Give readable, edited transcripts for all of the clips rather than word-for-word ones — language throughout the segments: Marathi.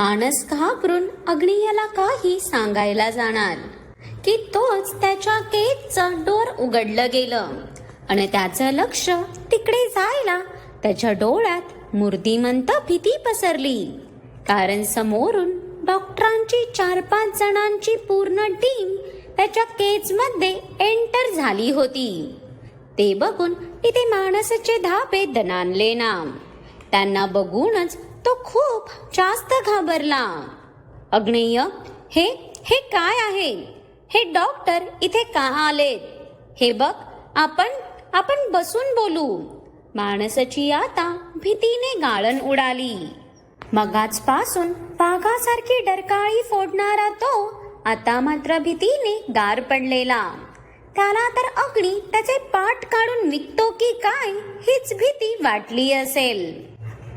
मानस घाबरून अग्नियाला काही सांगायला जाणार की तोच त्याच्या केजचं डोर उघडलं गेलं आणि त्याचं लक्ष तिकडे जायला त्याच्या डोळ्यात मूर्तिमंत भीती पसरली. कारण समोरून डॉक्टरांची 4-5 जणांची पूर्ण टीम त्याच्या केजमध्ये एंटर झाली होती. ते बघून तिथे माणसाचे धापे दणाणले ना. त्यांना बघूनच तो खूप जास्त घाबरला. अग्नेय, हे काय आहे? हे डॉक्टर इथे का आलेत? हे बघ, आपण बसून बोलू. माणसाची आता भीतीने गाळण उडाली. मगाचपासून वाघासारखी डरकाळी फोडणारा तो आता मात्र भीतीने गार पडलेला. त्याला तर अग्नी त्याचे पाठ काढून विकतो की काय हीच भीती वाटली असेल.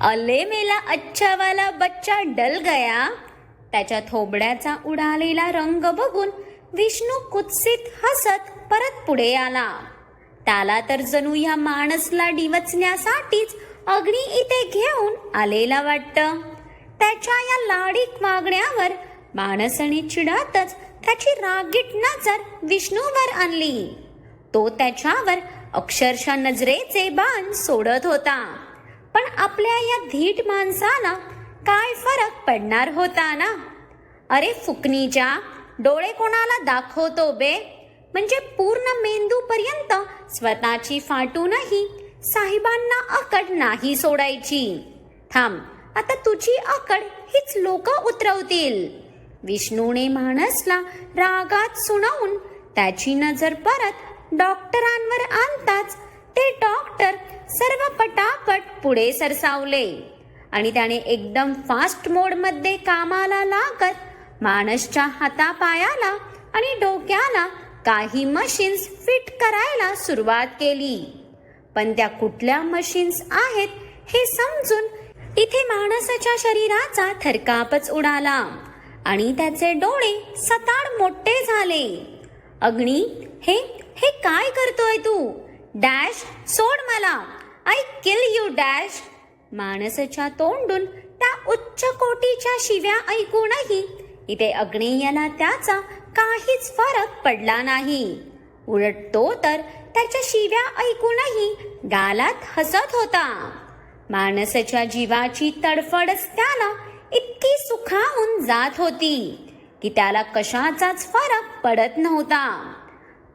अले मेला अच्छा वाला बच्चा डल गया. त्याच्या थोबड्याचा उडालेला रंग बघून विष्णू कुत्सित हसत परत पुढे आला. त्याला तर जणू या माणसला डिवचण्यासाठीच अग्नी इथे घेऊन आलेला वाटतं. त्याच्या या लाडीक वागण्यावर माणसाने चिडतच त्याची रागीट नजर विष्णूवर आणली. तो त्याच्यावर अक्षरशः नजरेचे बाण सोडत होता. पण आपल्या या धीट माणसाला काय फरक पडणार होता ना. अरे फुकणीच्या, डोळे कोणाला दाखवतो बे? म्हणजे पूर्ण मेंदू पर्यंत स्वतःची फाटूनही साहेबांना अकड नाही सोडायची. थांब, आता तुझी अकड हीच लोक उतरवतील. विष्णूने माणसला रागात सुनावून त्याची नजर परत डॉक्टरांवर आणताच ते डॉक्टर सर्व पटापट पुढे सरसावले आणि त्याने एकदम फास्ट मोड मध्ये कामाला लागत माणसच्या हातापायाला आणि डोक्याला काही मशीन्स फिट करायला सुरुवात केली. पण त्या कुठल्या मशीन्स आहेत हे समजून इथे माणसाच्या शरीराचा थरकापच उडाला आणि त्याचे डोळे सताड मोठे झाले. अग्नी, हे काय करतोय तू? डॅश, सोड मला. I kill you dash. माणसाच्या तोंडून त्या उच्च कोटीच्या शिव्या ऐकूनही इथे अग्नेयाला त्याचा काहीच फरक पडला नाही. उलट तो तर त्याच्या शिव्या ऐकूनही गालात हसत होता. माणसाच्या जीवाची तडफडच त्याला इतकी सुखावून जात होती की त्याला कशाचाच फरक पडत नव्हता.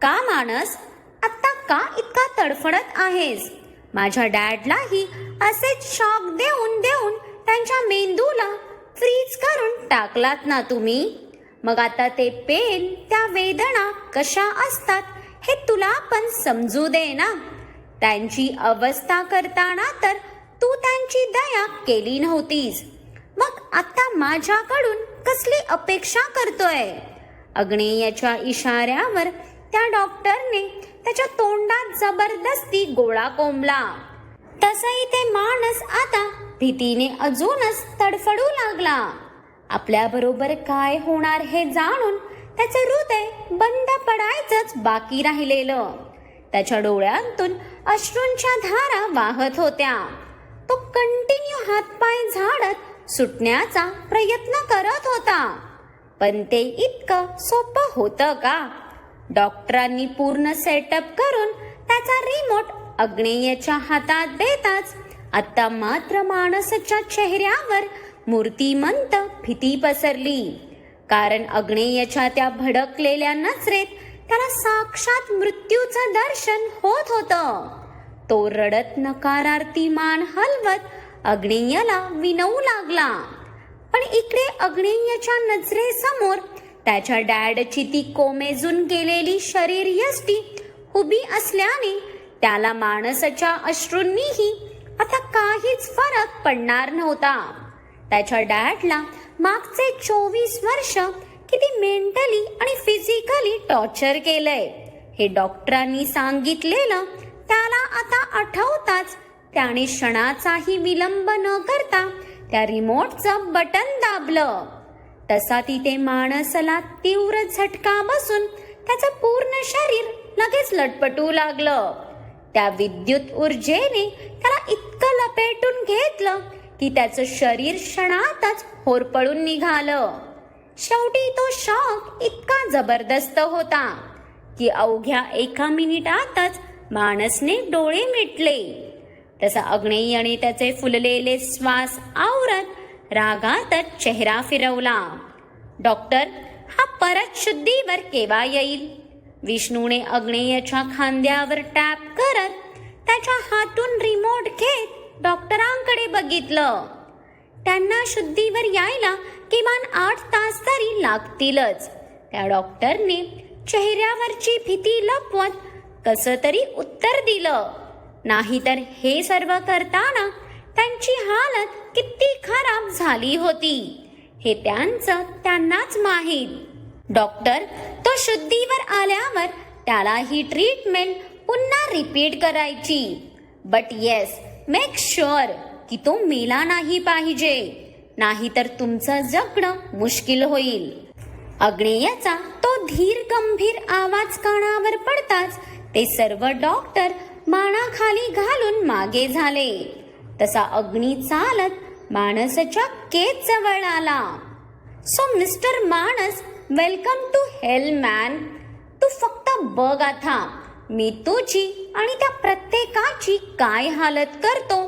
का माणस, आता का इतका तडफडत आहेस? माझ्या डॅडलाही असेच शॉक देऊन देऊन त्यांच्या मेंदूला फ्रीज करून टाकलात ना तुम्ही. मग आता ते पेन, त्या वेदना कशा असतात हे तुला पण समजू दे ना. त्यांची अवस्था करताना तर तू त्यांची दया केली नव्हतीस. मग आता माझ्याकडून कसली अपेक्षा करतोय? अग्नेयाच्या इशाऱ्यावर त्या डॉक्टरने त्याच्या तोंडात जबरदस्ती गोळा कोंबला. तसंही ते माणस आता भीतीने अजूनच तडफडू लागला. आपल्याबरोबर काय होणार हे जाणून त्याचे हृदय बंद पडायचंच बाकी राहिलेलं. त्याच्या डोळ्यांतून अश्रूंच्या धारा वाहत होत्या. तो कंटिन्यू हातपाय झाडत सुटण्याचा प्रयत्न करत होता. पण ते इतकं सोपं होतं का? डॉक्टरांनी पूर्ण सेटअप करून त्याचा रिमोट अग्नेयाच्या हातात देताच आता मात्र माणसाच्या चेहऱ्यावर मूर्तिमंत भीती पसरली. कारण अग्नेयाच्या त्या भडकलेल्या नजरेत त्याला साक्षात मृत्यूचं दर्शन होत होतं. तो रडत नकारार्थी मान हलवत अग्नेयाला विनवू लागला. पण इकडे अग्नेयाच्या नजरेसमोर त्याच्या डॅडची ती कोमेजून गेलेली शरीर यष्टी उभी असल्याने त्याला माणसाच्या अश्रूंनीही आता काहीच फरक पडणार नव्हता. त्याच्या डॅडला मागचे 24 वर्ष किती मेंटली आणि फिजिकली टॉर्चर केलंय हे डॉक्टरांनी सांगितलेलं त्याला आता आठवताच त्याने क्षणाचाही विलंब न करता त्या रिमोटचं बटन दाबलं. तसा तिथे माणसाला तीव्र झटका बसून त्याचं पूर्ण शरीर लगेच लटपटू लागलं. त्या विद्युत ऊर्जेने त्याला इतकं लपेटून घेतलं की त्याचं शरीर क्षणातच होरपळून निघालं. शेवटी तो शॉक इतका जबरदस्त होता की अवघ्या 1 मिनिटातच माणसने डोळे मिटले. तसा अग्नेयने त्याचे फुललेले श्वास आवरत रागातच चेहरा फिरवला. डॉक्टर, हा परत शुद्धीवर केव्हा येईल? विष्णूने अग्नेयच्या खांद्यावर टॅप करत त्याच्या हातून रिमोट घेत डॉक्टरांकडे बघितलं. त्यांना शुद्धीवर यायला किमान 8 तास तरी लागतीलच. त्या डॉक्टरने चेहऱ्यावरची भीती लपवत कसं तरी उत्तर दिलं. नाहीतर हे सर्व करताना त्यांची हालत किती खराब झाली होती हे त्यांनाच माहीत. डॉक्टर, तो शुद्धीवर आल्यावर त्याला ही ट्रीटमेंट पुन्हा रिपीट करायची. बट येस, मेक शुअर की तो मेला नाही पाहिजे, नाहीतर तुमचं जगणं मुश्किल होईल. अग्नेयचा तो धीर गंभीर आवाज कानावर पडताच ते सर्व डॉक्टर मानाखाली घालून मागे झाले. तसा अग्नी चालत मानसच्या केस जवळ आला. सो मिस्टर मानस, वेलकम टू हेल मॅन. तू फक्त बघ आता मी तुझी आणि त्या प्रत्येकाची काय हालत करतो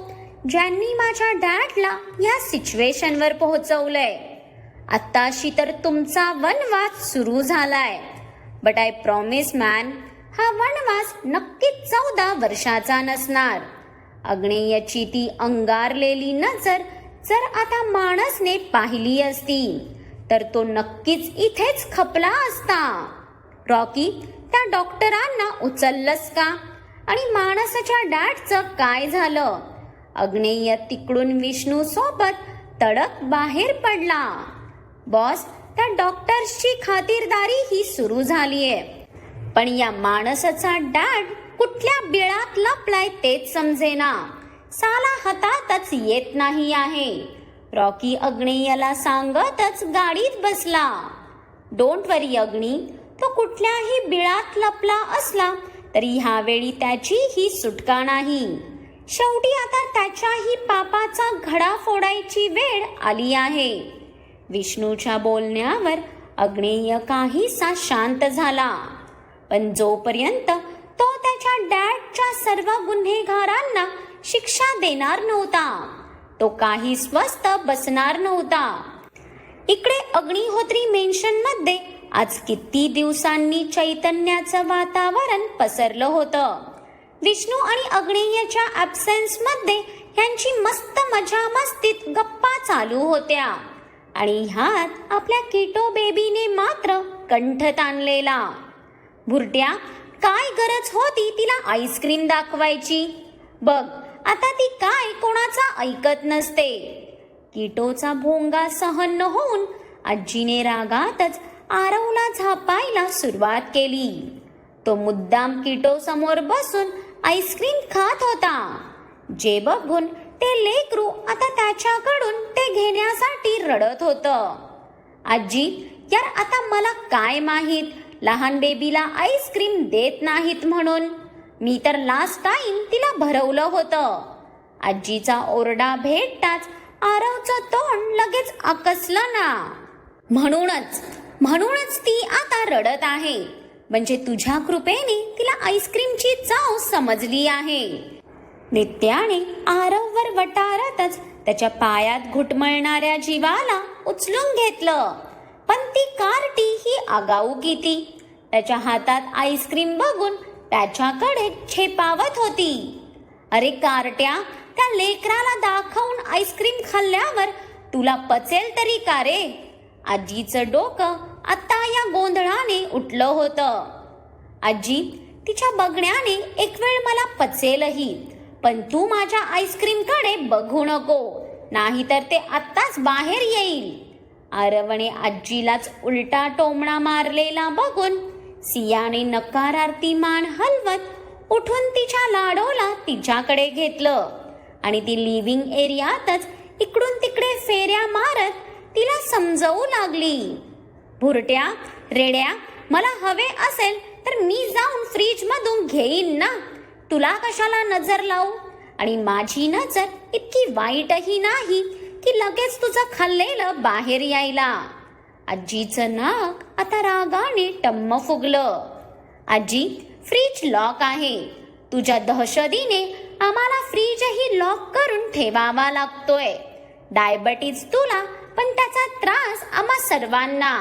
ज्यांनी माझ्या डॅडला या सिच्युएशनवर पोहोचवलंय. आत्ताशी तर तुमचा वनवास सुरू झालाय, बट आय प्रॉमिस मॅन, हा वनवास नक्कीच 14 वर्षाचा नसणार. अग्नेयची ती अंगारलेली नजर जर आता मानसने पाहिली असती तर तो नक्कीच इथेच खपला असता. रॉकी, त्या डॉक्टरांना उचललंस का? आणि मानसच्या डॅडचं काय झालं? अग्नेय तिकडून विष्णू सोबत तडक बाहेर पडला. बॉस, त्या डॉक्टर्सची खातिरदारी ही सुरू झालीये, पण या मानसचा डॅड कुठल्या बिळात लपलाय तेच समजेना. साला हातातच येत नाही आहे. रॉकी अग्नेयला सांगतच गाडीत बसला. डोंट वरी अग्नी, तो कुठल्याही बिळात लपला असला तरी ह्यावेळी त्याची ही सुटका नाही. शेवटी आता त्याच्याही पापाचा घडा फोडायची वेळ आली आहे. विष्णूच्या बोलण्यावर अग्नेय काहीसा शांत झाला, पण जोपर्यंत तो त्याच्या डॅडच्या सर्व गुन्हेगारांना शिक्षा देणार नव्हता तो काही स्वस्थ बसणार नव्हता. इकडे अग्निहोत्री मेन्शनमध्ये आज किती दिवसांनी चैतन्याचं वातावरण पसरलं होतं. विष्णू आणि अग्नेयच्या ॲब्सेन्समध्ये यांची मस्त मजा मस्तीत गप्पा चालू होत्या आणि ह्यात आपल्या किटो बेबीने मात्र कंठ ताणलेला. भुरट्या, काय गरज होती तिला आईस्क्रीम दाखवायची? बघ आता ती काय कोणाचा ऐकत नसते. किटोचा भोंगा सहन न होऊन आजीने रागातच आरवला झापायला सुरुवात केली. तो मुद्दाम किटो समोर बसून आईस्क्रीम खात होता, जे बघून ते लेकरू आता त्याच्याकडून ते घेण्यासाठी रडत होतं. आजी, यार आता मला काय माहीत लहान बेबीला आईस्क्रीम देत नाहीत म्हणून. मी तर लास्ट टाइम तिला भरवलं होतं. आजीचा ओरडा भेटताच आरवचं तोंड लगेच आकसलं ना. म्हणूनच ती आता रडत आहे. म्हणजे तुझ्या कृपेने तिला आईस्क्रीमची चव समजली आहे. नित्याने आरववर वटारतच त्याच्या पायात घुटमळणाऱ्या जीवाला उचलून घेतलं, पण ती कार्टी ही आगाऊ किती. त्याच्या हातात आईस्क्रीम बघून त्याच्याकडे झेपावत होती. अरे कार्ट्या, त्या लेकराला दाखवून आईस्क्रीम खाल्ल्यावर तुला पचेल तरी का रे? आजीचं डोकं आता या गोंधळाने उठलं होतं. आजी, तिच्या बघण्याने एक वेळ मला पचेलही, पण तू माझ्या आईस्क्रीमकडे बघू नको, नाहीतर ते आत्ताच बाहेर येईल. आरवने आजीलाच उलटा टोमणा मारलेला बघून सियाने नकारार्थी मान हलवत उठून तिच्या लाडोला तिच्याकडे घेतलं आणि ती लिव्हिंग एरियातच इकडून तिकडे फेऱ्या मारत तिला समजवू लागली. भुरट्या, रेड्या, मला हवे असेल तर मी जाऊन फ्रीज मधून घेईन ना, तुला कशाला नजर लावू? आणि माझी नजर इतकी वाईटही नाही की लगेच तुझं खाल्लेलं बाहेर यायला. आजीचं नाक आता रागाने टम्म फुगलं. आजी, फ्रीज लॉक आहे. तुझ्या दहशतीने आम्हाला फ्रीजही लॉक करून ठेवावा लागतोय. डायबिटीज तुला, पण त्याचा त्रास आम्हा सर्वांना.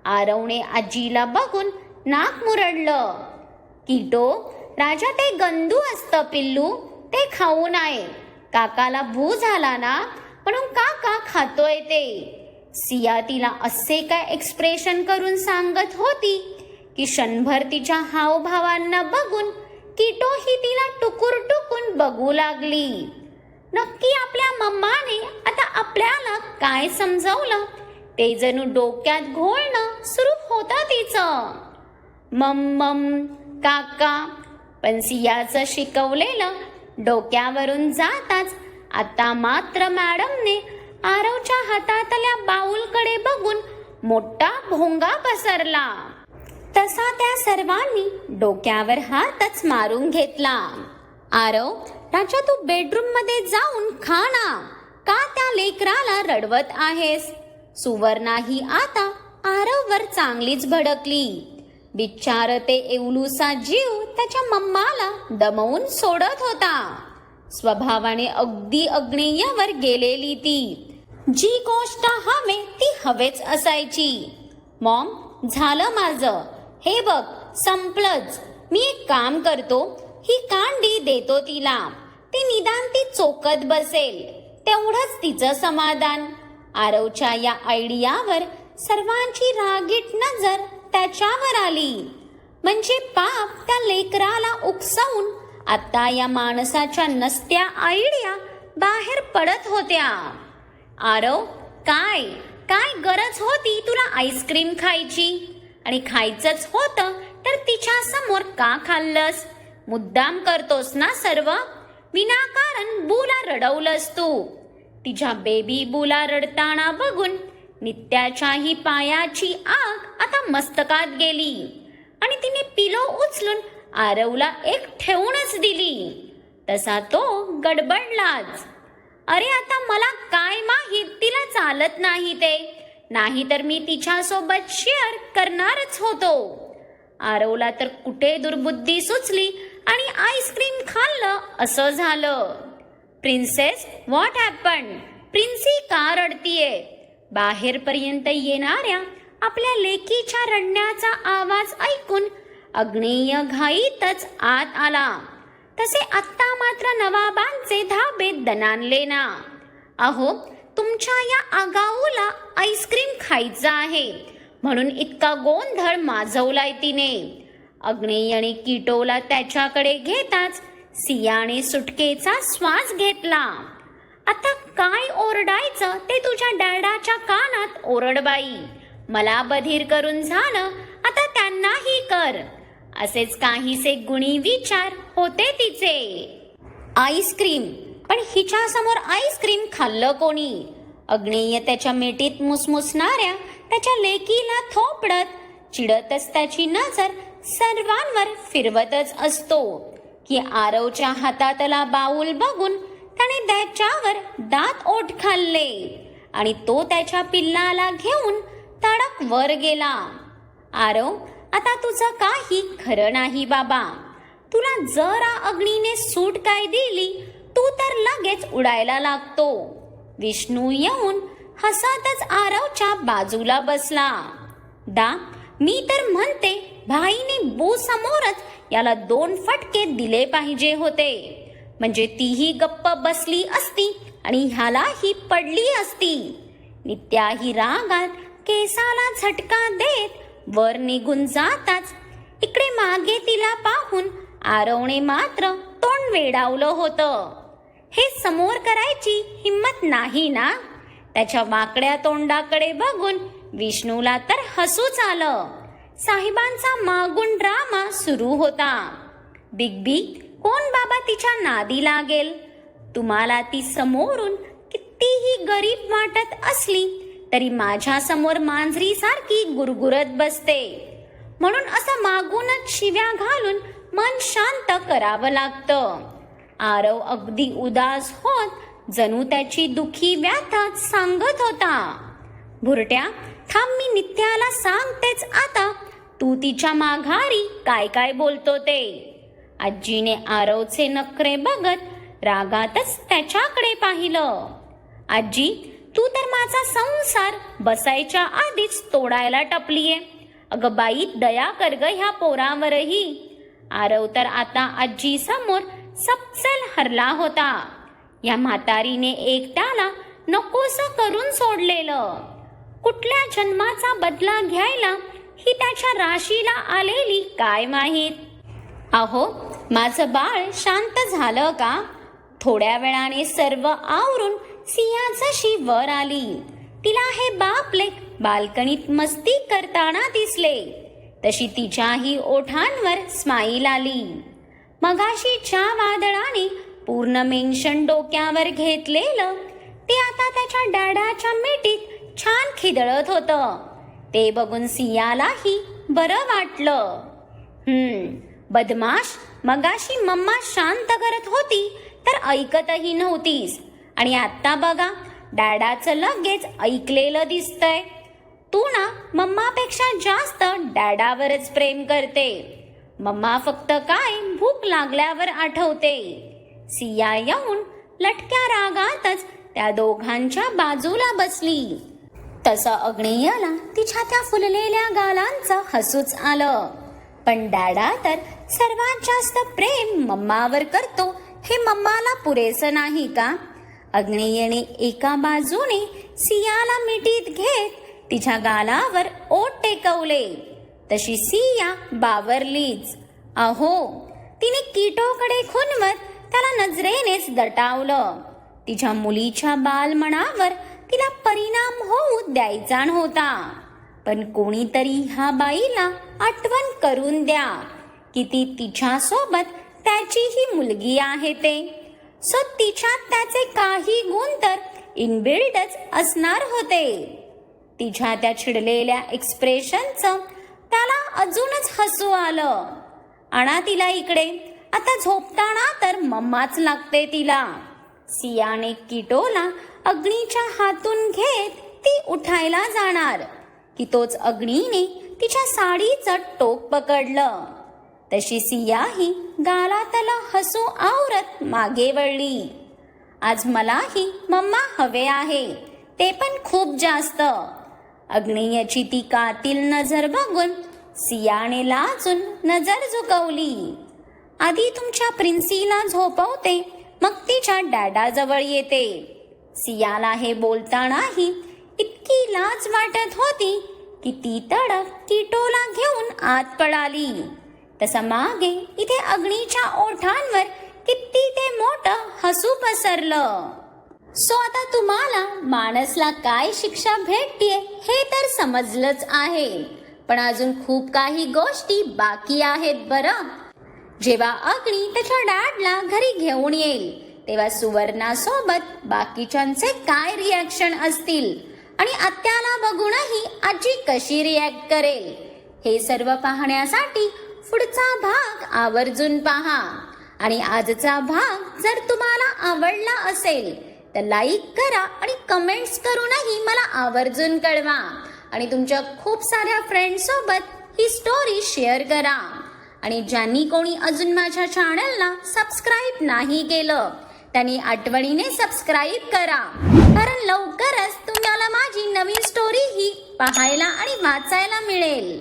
आरवने आजीला बघून नाक मुरडलं. किटो, राजा ते गंदू असतं पिल्लू, ते खाऊ नये. काकाला भू झाला ना म्हणून काका खातोय ते. सिया तिला असे काय एक्सप्रेशन करून सांगत होती की क्षणभर तिच्या हावभावांना बघून किटो ही तिला टुकूर टुकून बघू लागली. नक्की आपल्या मम्माने आता आपल्याला काय समजवलं ते जणू डोक्यात घोळणं सुरू होतं तिचं. मम काका, पण सियाचं शिकवलेलं डोक्यावरून जाताच आता मात्र मॅडमने आरवच्या हातातल्या बाऊलकडे बघून मोठा भोंगा पसरला. तसा त्या सर्वांनी डोक्यावर हातच मारून घेतला. आरव, राजा तू बेडरूम मध्ये जाऊन खा ना. का त्या लेकराला रडवत आहेस? सुवर्णाही आता आरववर चांगलीच भडकली. बिचार ते एवलूसा जीव त्याच्या मम्माला दमवून सोडत होता. स्वभावाने अगदी अग्नेयावर गेलेली ती. जी गोष्ट हवे ती हवेच असायची. मॉम, झालं माझं. हे बघ, संपलंच. मी एक काम करतो, ही कांडी देतो तिला. ती निदान ती चोकत बसेल, तेवढंच तिचं समाधान. आरवच्या या आयडियावर सर्वांची रागीट नजर त्याच्यावर आली. म्हणजे पाप त्या लेकराला उकसावून आता या माणसाच्या नसत्या आयडिया बाहेर पडत होत्या. आरव, काय काय गरज होती तुला आईस्क्रीम खायची? आणि खायचंच होतं तर तिच्या समोर का खाल्लंस? मुद्दाम करतोस ना सर्व? विनाकारण बूला रडवलंस तू. तिच्या बेबी बूला रडताना बघून नित्याच्याही पायाची आग आता मस्तकात गेली आणि तिने पिलो उचलून आरवला एक ठेवूनच दिली. तसा तो गडबडलाच. अरे आता मला काय माहित तिला चालत नाही ते, नाहीतर मी तिच्यासोबत शेअर करणारच होतो. आरवला तर कुठे दुर्बुद्धी सुचली आणि आईस्क्रीम खाल्लं असं झालं. Princess, what happen? प्रिन्सी का रडतीये? बाहेरपर्यंत येणाऱ्या आपल्या लेकीच्या रडण्याचा आवाज ऐकून अग्नेय घाईतच आत आला. तसे आत्ता मात्र नवाबांचे धाबे दणाणले ना. अहो, तुमच्या या आगाऊला आईस्क्रीम खायचं आहे म्हणून इतका गोंधळ माजवलाय तिने. अग्नेयने किटोला त्याच्याकडे घेताच सियाने सुटकेचा श्वास घेतला. आता काय ओरडायचं ते तुझ्या डॅडाच्या कानात ओरड बाई. मला बधीर करून झालं, आता त्यांनाही कर. असेच काहीसे गुणी विचार होते तिचे. आईस्क्रीम, पण हिच्या समोर आईस्क्रीम खाल्लं कोणी? अग्नेय त्याच्या मिठीत मुसमुसणाऱ्या त्याच्या लेकीला थोपडत चिडतच त्याची नजर सर्वांवर फिरवतच असतो की आरवच्या हातातला बाऊल बघून त्याने त्याच्यावर दात ओठ खाल्ले आणि तो त्याच्या पिल्लाला घेऊन तडक वर गेला. आरव, आता तुझं काही खरं नाही बाबा. तुला जरा अग्नीने सूट काय दिली तू तर लगेच उडायला लागतो. विष्णू येऊन हसतच आरवच्या बाजूला बसला. दा, मी तर म्हणते भाईने बू समोरच याला 2 फटके दिले पाहिजे होते, म्हणजे तीही गप्प बसली असती आणि ह्यालाही पडली असती. नित्याही रागात केसाला झटका देत वर निघून जाताच इकडे मागे तिला पाहून आरवने मात्र तोंड वेडावलं होतं. हे समोर करायची हिम्मत नाही ना? त्याच्या वाकड्या तोंडाकडे बघून विष्णूला तर हसूच आलं. साहेबांचा मागून ड्रामा सुरू होता. बिग बी, कोण बाबा तिच्या नादी लागेल? तुम्हाला ती समोरून कितीही गरीब वाटत असली तरी माझ्या समोर मांजरी सारखी गुरगुरत बसते, म्हणून असं मागूनच शिव्या घालून मन शांत करावं लागतं. आरव अगदी उदास होत जणू त्याची दुखी व्यथाच सांगत होता. भुरट्या, थांब, मी नित्याला सांगतेच आता, तू तिच्या माघारी काय काय बोलतो ते. आजीने आरवचे नखरे बघत रागातच त्याच्याकडे पाहिलं. आजी, तू तर माझा संसार बसायच्या आधीच तोडायला टपलीये. अगं बाई, दया कर ग ह्या पोरावरही. आरव तर आता आजी समोर सपचल हरला होता. या म्हातारीने एकट्याला नकोसं करून सोडलेलं. कुठल्या जन्माचा बदला घ्यायला ही त्याच्या राशीला आलेली काय माहीत. अहो, माझं बाळ शांत झालं का? थोड्या वेळाने सर्व आवरून सिया जशी वर आली. तिला हे बापलेक बाल्कनीत मस्ती करताना दिसले. तशी तिच्याही ओठांवर स्माईल आली. मगाशी ज्या वादळाने पूर्ण मेन्शन डोक्यावर घेतलेलं ते आता त्याच्या डॅडाच्या मिठीत छान खिदळत होतं. ते बघून सियालाही बरं वाटलं. बदमाश, मगाशी मम्मा शांत करत होती तर ऐकतही नव्हतीस, आणि आता बघा डॅडाचं लगेच ऐकलेलं दिसतंय. तू ना मम्मापेक्षा जास्त डॅडावरच प्रेम करते. मम्मा फक्त काय भूक लागल्यावर आठवते. सिया येऊन लटक्या रागातच त्या दोघांच्या बाजूला बसली. तसं अग्नेयाला तिच्या त्या फुललेल्या गालांचं हसूच आलं. पण डॅडा तर सर्वात जास्त प्रेम मम्मावर करतो हे मम्माला पुरेसं नाही का? अग्नेयने एका बाजूने सियाला मिठीत घेत तिच्या गालावर ओठ टेकवले. तशी सिया बावरलीच. अहो, तिने किटोकडे खुणवत त्याला नजरेनेच दटावलं. तिच्या मुलीच्या बालमनावर तिला परिणाम होऊ द्यायचा नव्हता. पण कोणीतरी ह्या बाईला आठवण करून द्या की ती तिच्यासोबत त्याचीही मुलगी आहे ते. सो तिच्यात त्याचे काही गुण तर इनबिल्डच असणार होते. तिच्या त्या चिडलेल्या एक्सप्रेशनचं त्याला अजूनच हसू आलं. आणा तिला इकडे, आता झोपताना तर मम्माच लागते तिला. सियाने किटोला अग्नीच्या हातून घेत ती उठायला जाणार की तोच अग्नीने तिच्या साडीचं टोक पकडलं. तशी सियाही गालातला हसू आवरत मागे वळली. आज मलाही मम्मा हवे आहे, ते पण खूप जास्त. अग्नेयाची ती कातील नजर बघून सियाने लाजून नजर झुकवली. आधी तुमच्या प्रिन्सीला झोपवते, मग तिच्या डॅडाजवळ येते. सियाला हे बोलतानाही इतकी लाज वाटत होती की ती तडक किटोला घेऊन आत पळाली. तसं मागे इथे अग्नीच्या ओठांवर किती ते मोठं हसू पसरलं. सो आता तुम्हाला मानसला काय शिक्षा भेटतीये हे तर समजलंच आहे, पण अजून खूप काही गोष्टी बाकी आहेत बरं. जेव्हा अग्नी त्याच्या डॅडला घरी घेऊन येईल तेव्हा सुवर्णासोबत बाकीच्यांचे काय रिॲक्शन असतील आणि आत्याला बघूनही आजी कशी रिॲक्ट करेल, हे सर्व पाहण्यासाठी पुढचा भाग आवर्जून पहा. आणि आजचा भाग जर तुम्हाला आवडला असेल तर लाईक करा आणि कमेंट्स करूनही मला आवर्जून कळवा. आणि तुमच्या खूप साऱ्या फ्रेंड्ससोबत ही स्टोरी शेअर करा. आणि ज्यांनी कोणी अजून माझ्या चॅनलला सबस्क्राईब नाही केलं त्यांनी आठवणीने सबस्क्राईब करा, कारण लवकरच तुम्हाला माझी नवीन स्टोरी ही पाहायला आणि वाचायला मिळेल.